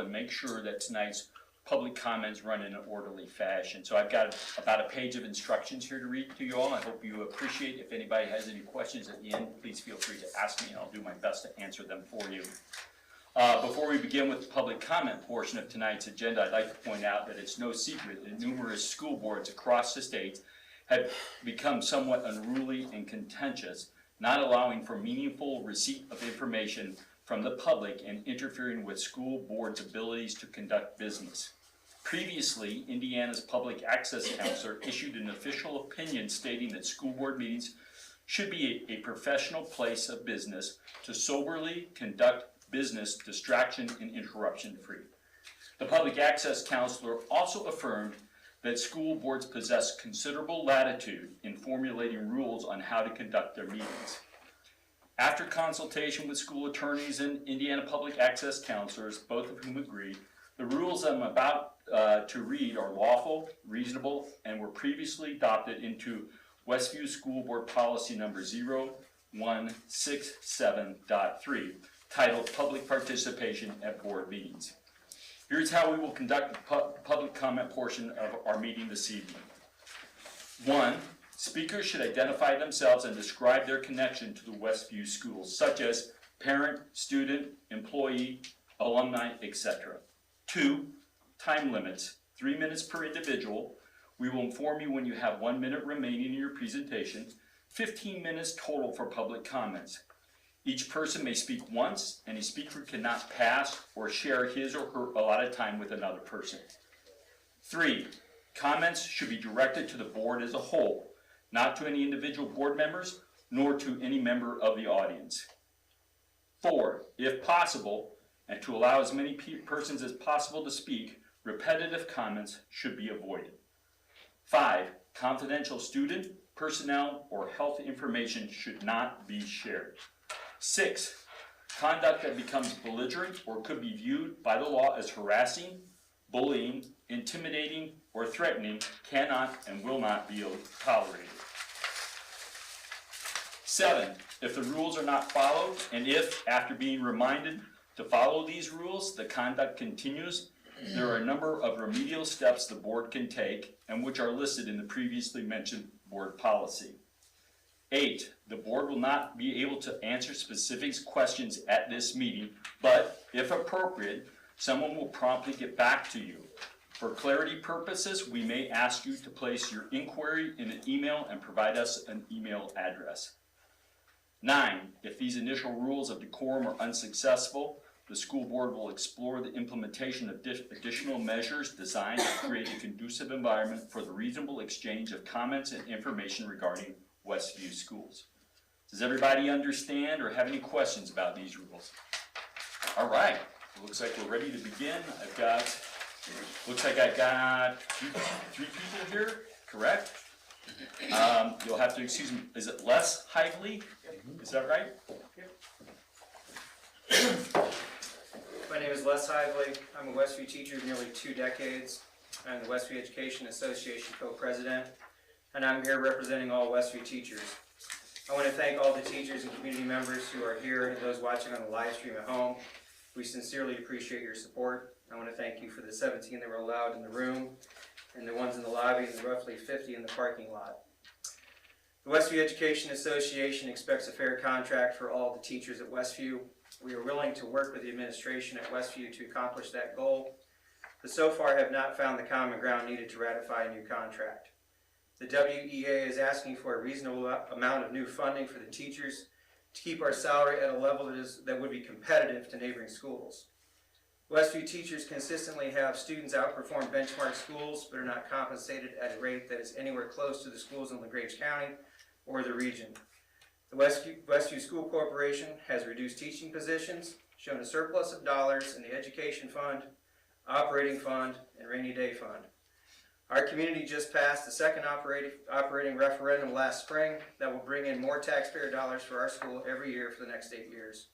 and make sure that tonight's public comments run in an orderly fashion. So I've got about a page of instructions here to read to you all. I hope you appreciate. If anybody has any questions at the end, please feel free to ask me and I'll do my best to answer them for you. Before we begin with the public comment portion of tonight's agenda, I'd like to point out that it's no secret that numerous school boards across the state have become somewhat unruly and contentious, not allowing for meaningful receipt of information from the public and interfering with school boards' abilities to conduct business. Previously, Indiana's public access counselor issued an official opinion stating that school board meetings should be a professional place of business to soberly conduct business, distraction and interruption free. The public access counselor also affirmed that school boards possess considerable latitude in formulating rules on how to conduct their meetings. After consultation with school attorneys and Indiana public access counselors, both of whom agreed, the rules I'm about to read are lawful, reasonable, and were previously adopted into Westview School Board Policy Number 0167.3, titled Public Participation at Board Meetings. Here's how we will conduct the public comment portion of our meeting this evening. 1. Speakers should identify themselves and describe their connection to the Westview schools, such as parent, student, employee, alumni, etc. 2. Time limits, 3 minutes per individual. We will inform you when you have 1 minute remaining in your presentation, 15 minutes total for public comments. Each person may speak once, and a speaker cannot pass or share his or her allotted time with another person. 3. Comments should be directed to the board as a whole, not to any individual board members, nor to any member of the audience. 4. If possible, and to allow as many persons as possible to speak, repetitive comments should be avoided. 5. Confidential student, personnel, or health information should not be shared. 6. Conduct that becomes belligerent or could be viewed by the law as harassing, bullying, intimidating, or threatening cannot and will not be tolerated. 7. If the rules are not followed, and if, after being reminded to follow these rules, the conduct continues, there are a number of remedial steps the board can take, and which are listed in the previously mentioned board policy. 8. The board will not be able to answer specific questions at this meeting, but if appropriate, someone will promptly get back to you. For clarity purposes, we may ask you to place your inquiry in an email and provide us an email address. 9. If these initial rules of decorum are unsuccessful, the school board will explore the implementation of additional measures designed to create a conducive environment for the reasonable exchange of comments and information regarding Westview schools. Does everybody understand or have any questions about these rules? All right, it looks like we're ready to begin. Looks like I got three people here, correct? You'll have to excuse me, is it Les Hively? Is that right? My name is Les Hively. I'm a Westview teacher of nearly 2 decades. I'm the Westview Education Association co-president, and I'm here representing all Westview teachers. I want to thank all the teachers and community members who are here and those watching on the live stream at home. We sincerely appreciate your support. I want to thank you for the 17 that were allowed in the room, and the ones in the lobby, and the roughly 50 in the parking lot. The Westview Education Association expects a fair contract for all the teachers at Westview. We are willing to work with the administration at Westview to accomplish that goal, but so far have not found the common ground needed to ratify a new contract. The WEA is asking for a reasonable amount of new funding for the teachers to keep our salary at a level that would be competitive to neighboring schools. Westview teachers consistently have students outperform benchmark schools, but are not compensated at a rate that is anywhere close to the schools in LaGrange County or the region. The Westview School Corporation has reduced teaching positions, shown a surplus of dollars in the education fund, operating fund, and rainy day fund. Our community just passed the second operating referendum last spring that will bring in more taxpayer dollars for our school every year for the next 8 years.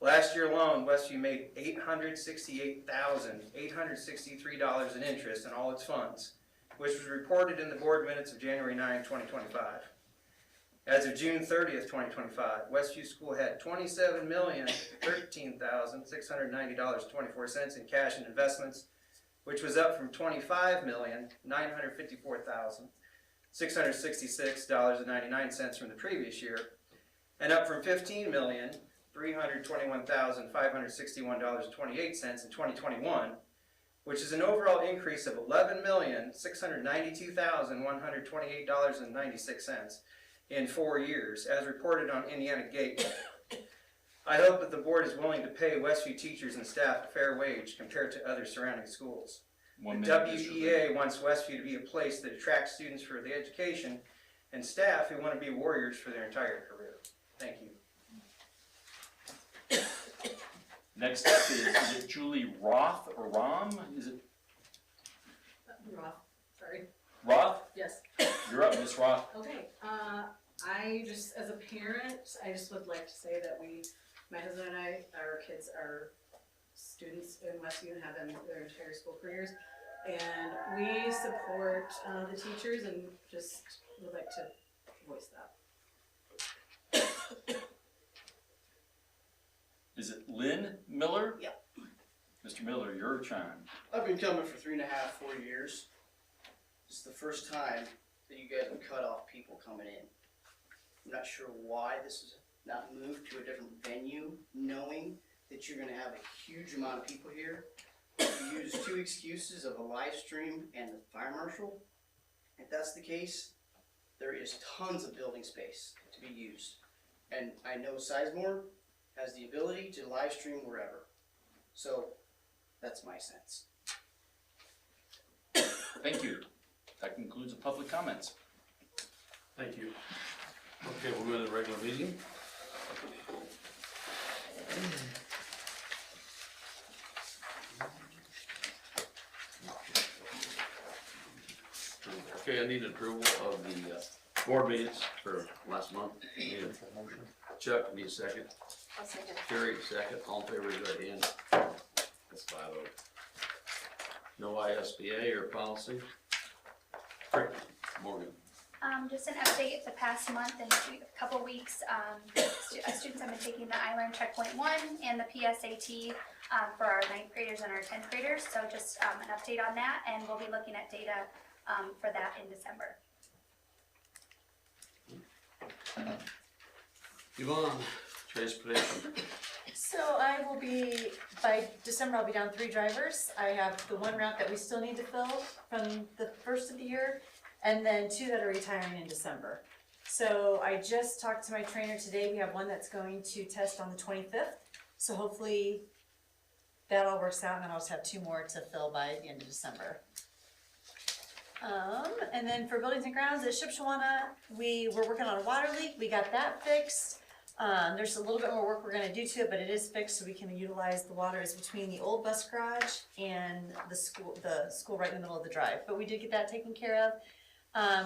Last year alone, Westview made $868,863 in interest in all its funds, which was reported in the board minutes of January 9, 2025. As of June 30th, 2025, Westview School had $27,013,690.24 in cash and investments, which was up from $25,954,666.99 from the previous year, and up from $15,321,561.28 in 2021, which is an overall increase of $11,692,128.96 in 4 years, as reported on Indiana Gateway. I hope that the board is willing to pay Westview teachers and staff a fair wage compared to other surrounding schools. The WEA wants Westview to be a place that attracts students for the education and staff who want to be warriors for their entire career. Thank you. Next up is it Julie Roth or Rom? Is it Roth, sorry. Roth? Yes. You're up, Miss Roth. Okay, I just, as a parent, I just would like to say that my husband and I, our kids are students in Westview and have been their entire school careers. And we support the teachers and just would like to voice that. Is it Lynn Miller? Yep. Mr. Miller, your chime. I've been coming for 3.5, 4 years. It's the first time that you guys have cut off people coming in. I'm not sure why this is not moved to a different venue, knowing that you're gonna have a huge amount of people here. You use 2 excuses of a live stream and the fire marshal. If that's the case, there is tons of building space to be used. And I know Sizemore has the ability to live stream wherever. So that's my sense. Thank you. That concludes the public comments. Thank you. Okay, we'll go to the regular meeting. Okay, I need approval of the board minutes for last month. Need a motion. Chuck, need a second. I'll second. Terry, second. All in favor, raise your right hand. That's 5-0. No ISBA or policy? Morgan. Just an update, the past month and a couple weeks, students have been taking the iLearn Checkpoint 1 and the PSAT for our 9th graders and our 10th graders. So just an update on that, and we'll be looking at data for that in December. Yvonne, transportation. So I will be, by December, I'll be down 3 drivers. I have the 1 route that we still need to fill from the first of the year, and then 2 that are retiring in December. So I just talked to my trainer today. We have 1 that's going to test on the 25th. So hopefully that all works out, and then I'll just have 2 more to fill by the end of December. And then for buildings and grounds at Shipshawana, we were working on a water leak. We got that fixed. There's a little bit more work we're going to do to it, but it is fixed, so we can utilize the water is between the old bus garage and the school right in the middle of the drive. But we did get that taken care of.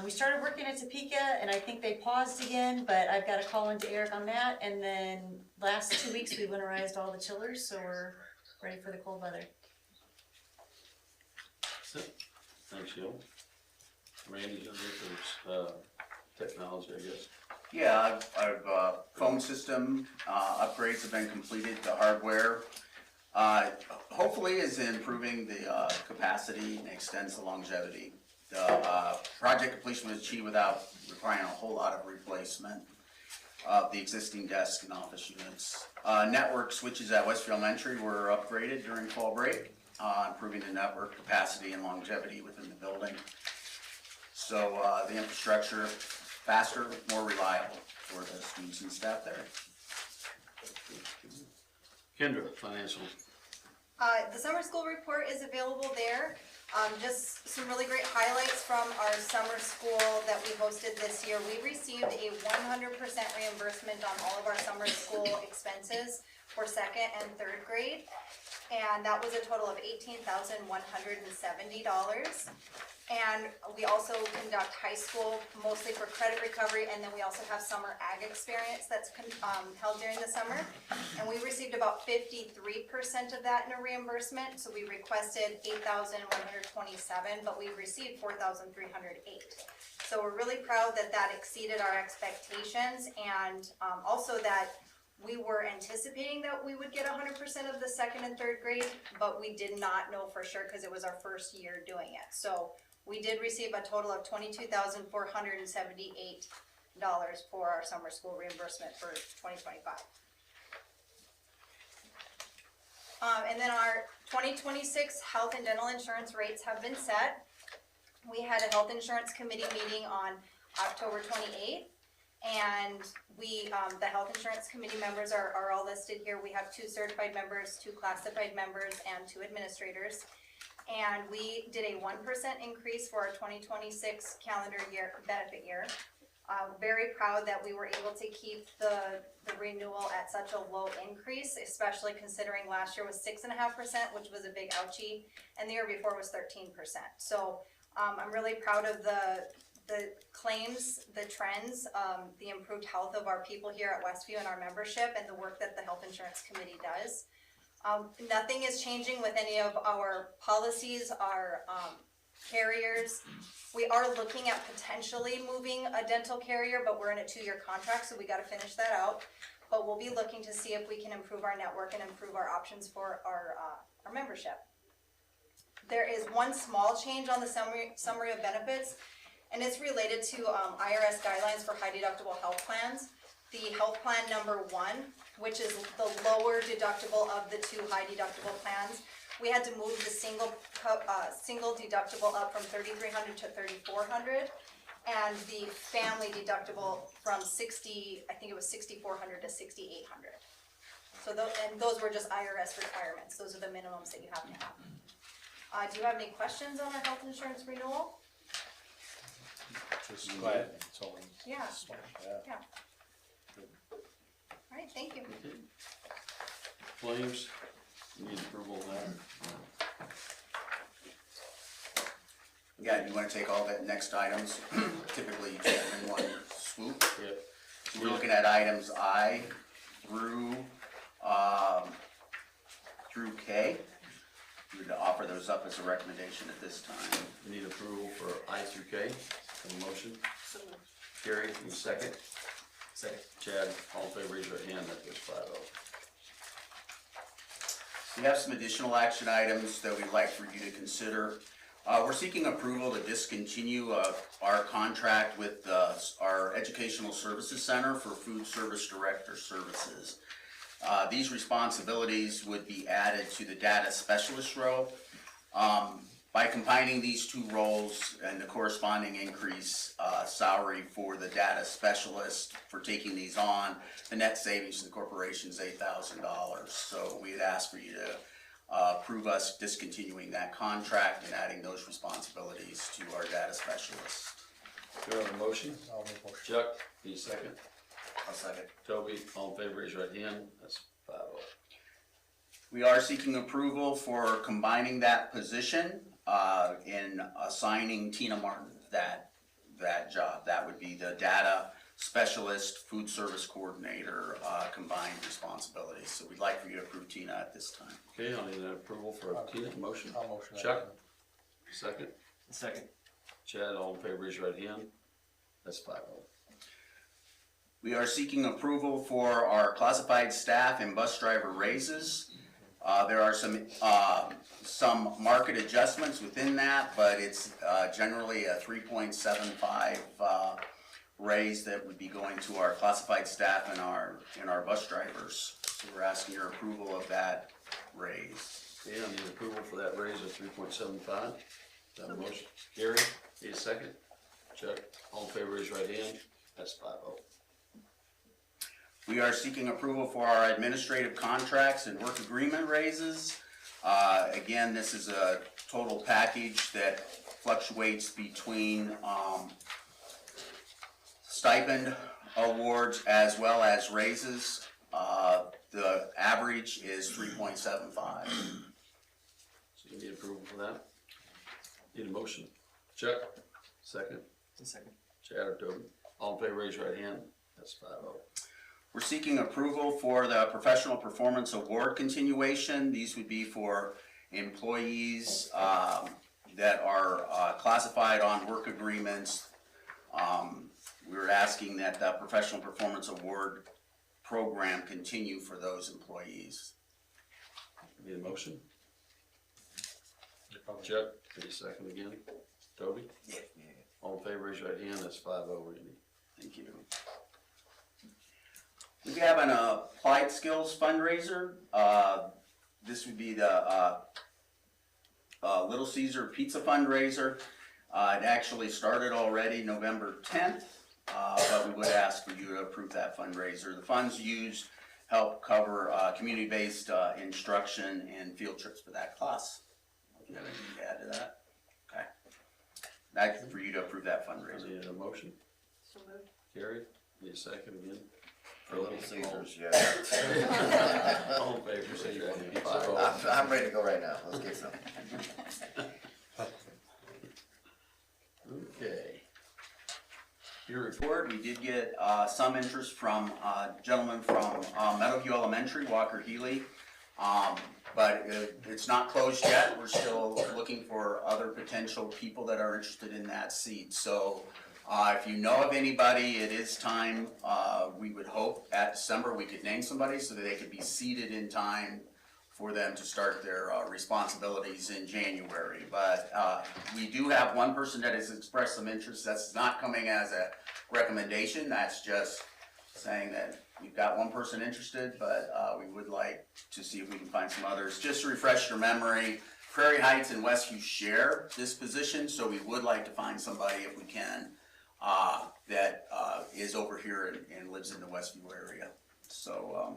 We started working at Topeka, and I think they paused again, but I've got to call into Eric on that. And then last 2 weeks we winterized all the chillers, so we're ready for the cold weather. Thanks, Jill. Randy's gonna look for technology, I guess. Yeah, I've phone system upgrades have been completed. The hardware hopefully is improving the capacity and extends the longevity. The project completion was achieved without requiring a whole lot of replacement of the existing desk and office units. Network switches at Westview Elementary were upgraded during fall break, improving the network capacity and longevity within the building. So the infrastructure faster, more reliable for the students and staff there. Kendra, financial. The summer school report is available there. Just some really great highlights from our summer school that we hosted this year. We received a 100% reimbursement on all of our summer school expenses for 2nd and 3rd grade. And that was a total of $18,170. And we also conduct high school mostly for credit recovery, and then we also have summer ag experience that's held during the summer. And we received about 53% of that in a reimbursement, so we requested $8,127, but we received $4,308. So we're really proud that that exceeded our expectations, and also that we were anticipating that we would get 100% of the second and third grade, but we did not know for sure because it was our first year doing it. So we did receive a total of $22,478 for our summer school reimbursement for 2025. And then our 2026 health and dental insurance rates have been set. We had a health insurance committee meeting on October 28th, and the health insurance committee members are all listed here. We have 2 certified members, 2 classified members, and 2 administrators. And we did a 1% increase for our 2026 calendar year benefit year. Very proud that we were able to keep the renewal at such a low increase, especially considering last year was 6.5%, which was a big ouchie, and the year before was 13%. So I'm really proud of the claims, the trends, the improved health of our people here at Westview and our membership, and the work that the health insurance committee does. Nothing is changing with any of our policies, our carriers. We are looking at potentially moving a dental carrier, but we're in a 2-year contract, so we gotta finish that out. But we'll be looking to see if we can improve our network and improve our options for our membership. There is one small change on the summary of benefits, and it's related to IRS guidelines for high deductible health plans. The health plan number 1, which is the lower deductible of the 2 high deductible plans, we had to move the single deductible up from $3,300 to $3,400, and the family deductible from $6,400 to $6,800. So those were just IRS requirements. Those are the minimums that you have to have. Do you have any questions on our health insurance renewal? Just glad it's all. Yeah. Smart, Yeah. All right, thank you. Claims, need approval of that. Yeah, you wanna take all the next items, typically you take them in one swoop. Yep. So we're looking at items I through K. We would offer those up as a recommendation at this time. Need approval for I through K. Have a motion? Gary, you second? Second. Chad, all in favor, raise your hand. That goes 5-0. We have some additional action items that we'd like for you to consider. We're seeking approval to discontinue our contract with our Educational Services Center for Food Service Director Services. These responsibilities would be added to the data specialist role. By combining these 2 roles and the corresponding increase salary for the data specialist for taking these on, the net savings to the corporation is $8,000. So we'd ask for you to approve us discontinuing that contract and adding those responsibilities to our data specialist. Do I have a motion? I'll make motion. Chuck, need a second? I'll second. Toby, all in favor, raise your right hand. That's 5-0. We are seeking approval for combining that position in assigning Tina Martin that job. That would be the data specialist, food service coordinator, combined responsibilities. So we'd like for you to approve Tina at this time. Okay, I'll need an approval for Tina. Motion? I'll motion that. Chuck? Second? Second. Chad, all in favor, raise your right hand. That's 5-0. We are seeking approval for our classified staff and bus driver raises. There are some market adjustments within that, but it's generally a 3.75 raise that would be going to our classified staff and our bus drivers. So we're asking your approval of that raise. Okay, I need approval for that raise of 3.75. Is that a motion? Gary, need a second? Chuck, all in favor, raise your right hand. That's 5-0. We are seeking approval for our administrative contracts and work agreement raises. Again, this is a total package that fluctuates between stipend awards as well as raises. The average is 3.75. So you need approval for that? Need a motion? Chuck, second? Second. Chad or Toby? All in favor, raise your right hand. That's 5-0. We're seeking approval for the Professional Performance Award continuation. These would be for employees that are classified on work agreements We were asking that the professional performance award program continue for those employees. Need a motion? Chuck, any second again? Toby? Yeah. All in favor, raise your right hand, that's 5-0, Randy. Thank you. We have an applied skills fundraiser. This would be the Little Caesar Pizza fundraiser. It actually started already November 10th, but we would ask for you to approve that fundraiser. The funds used help cover community-based instruction and field trips for that class. Do you have anything to add to that? Okay. That's for you to approve that fundraiser. Need a motion? So moved. Carrie, need a second again? For Little Caesars, yeah. All in favor, say your hand. I'm ready to go right now, let's get some. Okay. Your report, we did get some interest from a gentleman from Meadowview Elementary, Walker Healy. But it's not closed yet. We're still looking for other potential people that are interested in that seat. So if you know of anybody, it is time. We would hope at December we could name somebody so that they could be seated in time for them to start their responsibilities in January. But we do have one person that has expressed some interest. That's not coming as a recommendation. That's just saying that we've got one person interested, but we would like to see if we can find some others. Just to refresh your memory, Prairie Heights and Westview share this position, so we would like to find somebody if we can that is over here and lives in the Westview area. So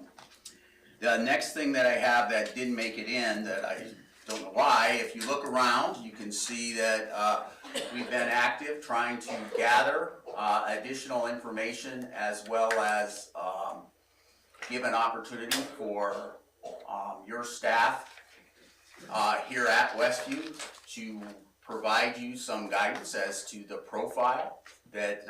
the next thing that I have that didn't make it in, that I don't know why, if you look around, you can see that we've been active trying to gather additional information as well as give an opportunity for your staff here at Westview to provide you some guidance as to the profile that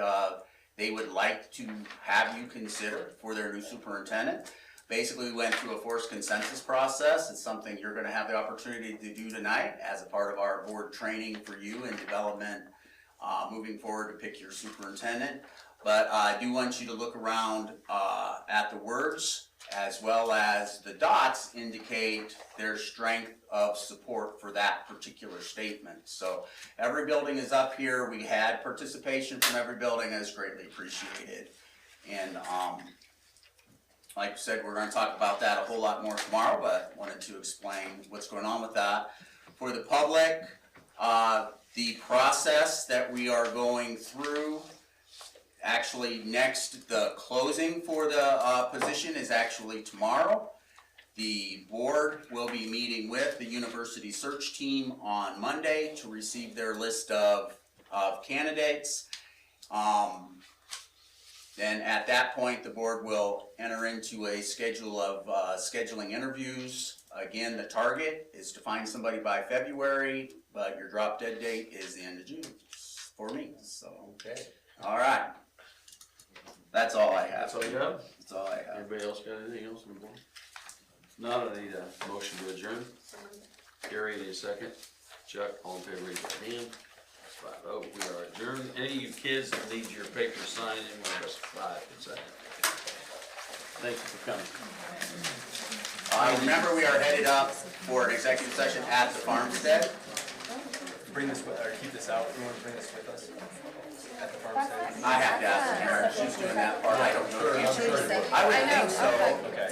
they would like to have you consider for their new superintendent. Basically, we went through a forced consensus process. It's something you're gonna have the opportunity to do tonight as a part of our board training for you and development moving forward to pick your superintendent. But I do want you to look around at the words as well as the dots indicate their strength of support for that particular statement. So every building is up here. We had participation from every building, and it's greatly appreciated. And like I said, we're gonna talk about that a whole lot more tomorrow, but wanted to explain what's going on with that. For the public, the process that we are going through, actually the closing for the position is actually tomorrow. The board will be meeting with the university search team on Monday to receive their list of candidates. Then at that point, the board will enter into a schedule of scheduling interviews. Again, the target is to find somebody by February, but your drop dead date is the end of June for me, so. Okay. All right. That's all I have. That's all you have? That's all I have. Everybody else got anything else on the board? Not, I need a motion to adjourn. Gary, need a second. Chuck, all in favor, raise your hand. 5-0, we are adjourned. Any of you kids that need your paper signed, in one of us 5 can sign it. Thank you for coming. Remember, we are headed up for an executive session at the farmstead. Bring this with, or keep this out, we want to bring this with us at the farmstead. I have to ask Karen, she's doing that part, I don't know. Usually say- I would think so. Okay.